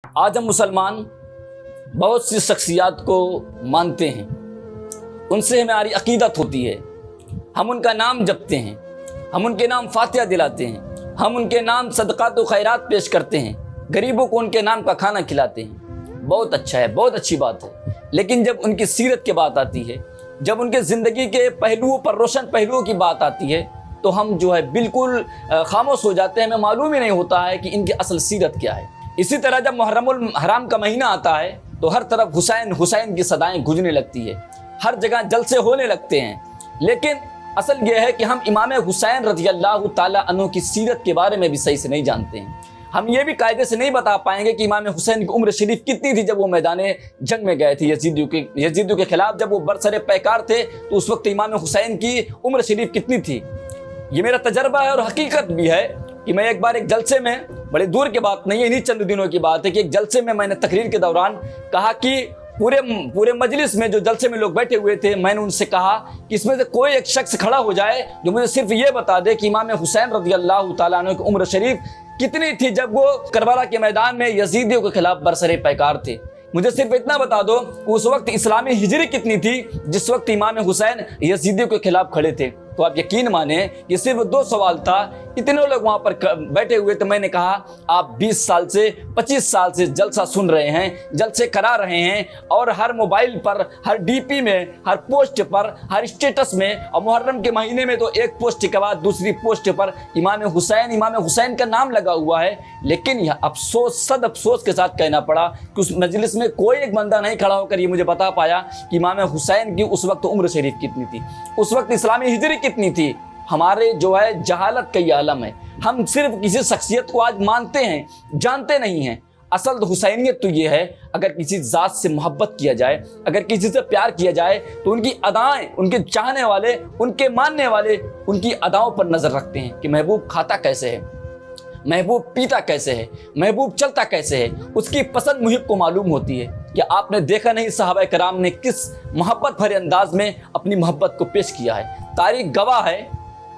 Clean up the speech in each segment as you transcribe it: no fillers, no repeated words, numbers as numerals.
آج ہم مسلمان بہت سی شخصیات کو مانتے ہیں، ان سے ہماری عقیدت ہوتی ہے، ہم ان کا نام جپتے ہیں، ہم ان کے نام فاتحہ دلاتے ہیں، ہم ان کے نام صدقات و خیرات پیش کرتے ہیں، غریبوں کو ان کے نام کا کھانا کھلاتے ہیں۔ بہت اچھا ہے، بہت اچھی بات ہے، لیکن جب ان کی سیرت کی بات آتی ہے، جب ان کے زندگی کے پہلوؤں پر، روشن پہلوؤں کی بات آتی ہے، تو ہم بالکل خاموش ہو جاتے ہیں، ہمیں معلوم ہی نہیں ہوتا ہے کہ ان کی اصل سیرت کیا ہے۔ اسی طرح جب محرم الحرام کا مہینہ آتا ہے تو ہر طرف حسین حسین کی صدائیں گونجنے لگتی ہے، ہر جگہ جلسے ہونے لگتے ہیں، لیکن اصل یہ ہے کہ ہم امام حسین رضی اللہ تعالیٰ عنہ کی سیرت کے بارے میں بھی صحیح سے نہیں جانتے ہیں۔ ہم یہ بھی قاعدے سے نہیں بتا پائیں گے کہ امام حسین کی عمر شریف کتنی تھی جب وہ میدان جنگ میں گئے تھے یزیدیوں کے خلاف، جب وہ برسر پیکار تھے تو اس وقت امام حسین کی عمر شریف کتنی تھی۔ یہ میرا تجربہ ہے اور حقیقت بھی ہے کہ میں ایک بار ایک جلسے میں، بڑے دور کی بات نہیں ہے، انہی چند دنوں کی بات ہے، کہ ایک جلسے میں نے تقریر کے دوران کہا کہ پورے مجلس میں جو جلسے میں لوگ بیٹھے ہوئے تھے، میں نے ان سے کہا کہ اس میں سے کوئی ایک شخص کھڑا ہو جائے جو مجھے صرف یہ بتا دے کہ امام حسین رضی اللہ تعالیٰ عنہ کی عمر شریف کتنی تھی جب وہ کربلا کے میدان میں یزیدیوں کے خلاف برسر پیکار تھے۔ مجھے صرف اتنا بتا دو کہ اس وقت اسلامی ہجری کتنی تھی جس وقت امام حسین یزیدیوں کے خلاف کھڑے تھے۔ تو آپ یقین مانیں یہ صرف 2 سوال تھا، اتنے لوگ وہاں پر بیٹھے ہوئے تھے۔ میں نے کہا آپ 20 سال سے 25 سال سے جلسہ سن رہے ہیں، جلسے کرا رہے ہیں، اور ہر موبائل پر، ہر ڈی پی میں، ہر پوسٹ پر، ہر اسٹیٹس میں، اور محرم کے مہینے میں تو ایک پوسٹ کے بعد دوسری پوسٹ پر امام حسین کا نام لگا ہوا ہے، لیکن یہ افسوس، صد افسوس کے ساتھ کہنا پڑا کہ اس مجلس میں کوئی ایک بندہ نہیں کھڑا ہو کر یہ مجھے بتا پایا کہ امام حسین کی اس وقت عمر شریف کتنی تھی، اس وقت اسلامی ہجری کتنی تھی۔ ہمارے جہالت کا یہ عالم ہے، ہم صرف کسی شخصیت کو آج مانتے ہیں، جانتے نہیں ہیں۔ اصل حسینیت تو یہ ہے، اگر کسی ذات سے محبت کیا جائے، اگر کسی سے پیار کیا جائے تو ان کی ادائیں، ان کے چاہنے والے، ان کے ماننے والے ان کی اداؤں پر نظر رکھتے ہیں کہ محبوب کھاتا کیسے ہے، محبوب پیتا کیسے ہے، محبوب چلتا کیسے ہے، اس کی پسند محب کو معلوم ہوتی ہے۔ کہ آپ نے دیکھا نہیں صحابہ کرام نے کس محبت بھرے انداز میں اپنی محبت کو پیش کیا ہے۔ تاریخ گواہ ہے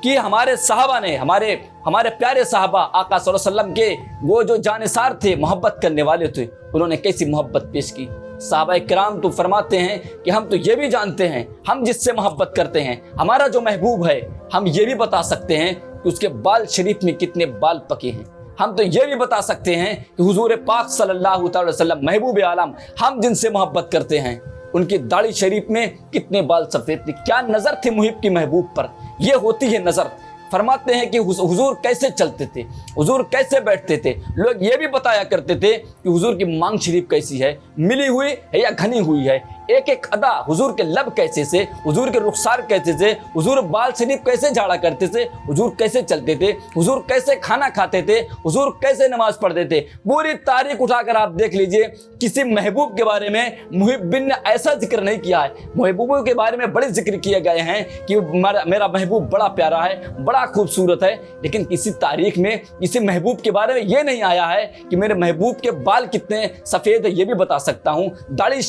کہ ہمارے صحابہ نے، ہمارے پیارے صحابہ آقا صلی اللہ علیہ وسلم کے وہ جو جانثار تھے، محبت کرنے والے تھے، انہوں نے کیسی محبت پیش کی۔ صحابہ کرام تو فرماتے ہیں کہ ہم تو یہ بھی جانتے ہیں، ہم جس سے محبت کرتے ہیں، ہمارا جو محبوب ہے، ہم یہ بھی بتا سکتے ہیں کہ اس کے بال شریف میں کتنے بال پکے ہیں، ہم تو یہ بھی بتا سکتے ہیں کہ حضور پاک صلی اللہ تعالی وسلم محبوب عالم، ہم جن سے محبت کرتے ہیں، ان کی داڑھی شریف میں کتنے بال سفید تھے۔ کیا نظر تھی محب کی محبوب پر، یہ ہوتی ہے نظر۔ فرماتے ہیں کہ حضور کیسے چلتے تھے، حضور کیسے بیٹھتے تھے، لوگ یہ بھی بتایا کرتے تھے کہ حضور کی مانگ شریف کیسی ہے، ملی ہوئی ہے یا گھنی ہوئی ہے، ایک ایک ادا، حضور کے لب کیسے سے، حضور کے رخسار کیسے سے، حضور بال شریف کیسے جھاڑا کرتے تھے، حضور کیسے چلتے تھے، حضور کیسے کھانا کھاتے تھے، حضور کیسے نماز پڑھتے تھے۔ پوری تاریخ اٹھا کر آپ دیکھ لیجئے، کسی محبوب کے بارے میں محبین نے ایسا ذکر نہیں کیا ہے۔ محبوبوں کے بارے میں بڑے ذکر کیے گئے ہیں کہ میرا محبوب بڑا پیارا ہے، بڑا خوبصورت ہے، لیکن کسی تاریخ میں کسی محبوب کے بارے میں یہ نہیں آیا ہے کہ میرے محبوب کے بال کتنے سفید ہیں، یہ بھی بتا سکتا ہوں، داڑھی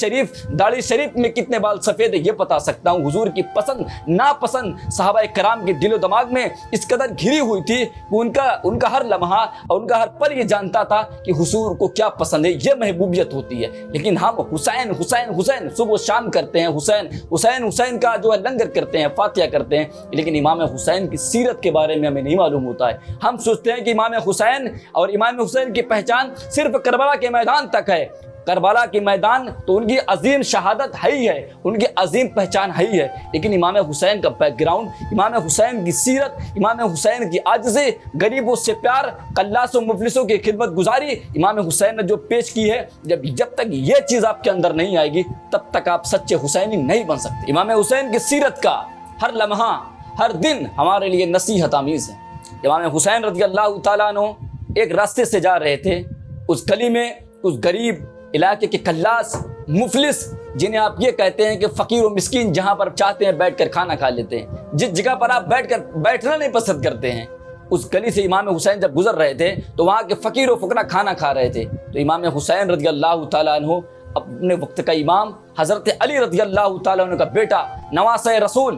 شریف میں کتنے بال سفید ہے یہ بتا سکتا ہوں۔ حضور کی پسند ناپسند صحابہ کرام کے دل و دماغ میں اس قدر گھری ہوئی تھی کہ ان کا ہر لمحہ اور ان کا ہر پل یہ جانتا تھا کہ حضور کو کیا پسند ہے، یہ محبوبیت ہوتی ہے۔ لیکن ہم حسین حسین حسین صبح و شام کرتے ہیں، حسین کا لنگر کرتے ہیں، فاتحہ کرتے ہیں، لیکن امام حسین کی سیرت کے بارے میں ہمیں نہیں معلوم ہوتا ہے۔ ہم سوچتے ہیں کہ امام حسین کی پہچان صرف کربلا کے میدان تک ہے۔ کربلا کی میدان تو ان کی عظیم شہادت ہے ہی ہے، ان کی عظیم پہچان ہے ہی ہے، لیکن امام حسین کا بیک گراؤنڈ، امام حسین کی سیرت، امام حسین کی عاجزی، غریبوں سے پیار، قلاص و مفلسوں کی خدمت گزاری امام حسین نے جو پیش کی ہے، جب تک یہ چیز آپ کے اندر نہیں آئے گی تب تک آپ سچے حسینی نہیں بن سکتے۔ امام حسین کی سیرت کا ہر لمحہ، ہر دن ہمارے لیے نصیحت آمیز ہے۔ امام حسین رضی اللہ تعالیٰ عنہ ایک راستے سے جا رہے تھے، اس گلی میں کچھ غریب علاقے کے قلاص، مفلس، جنہیں آپ یہ کہتے ہیں کہ فقیر و مسکین، جہاں پر چاہتے ہیں بیٹھ کر کھانا کھا لیتے ہیں، جس جگہ پر آپ بیٹھنا نہیں پسند کرتے ہیں، اس گلی سے امام حسین جب گزر رہے تھے تو وہاں کے فقیر و فقراء کھانا کھا رہے تھے، تو امام حسین رضی اللہ تعالیٰ عنہ اپنے وقت کا امام حضرت علی رضی اللہ تعالیٰ عنہ کا بیٹا، نواسہ رسول،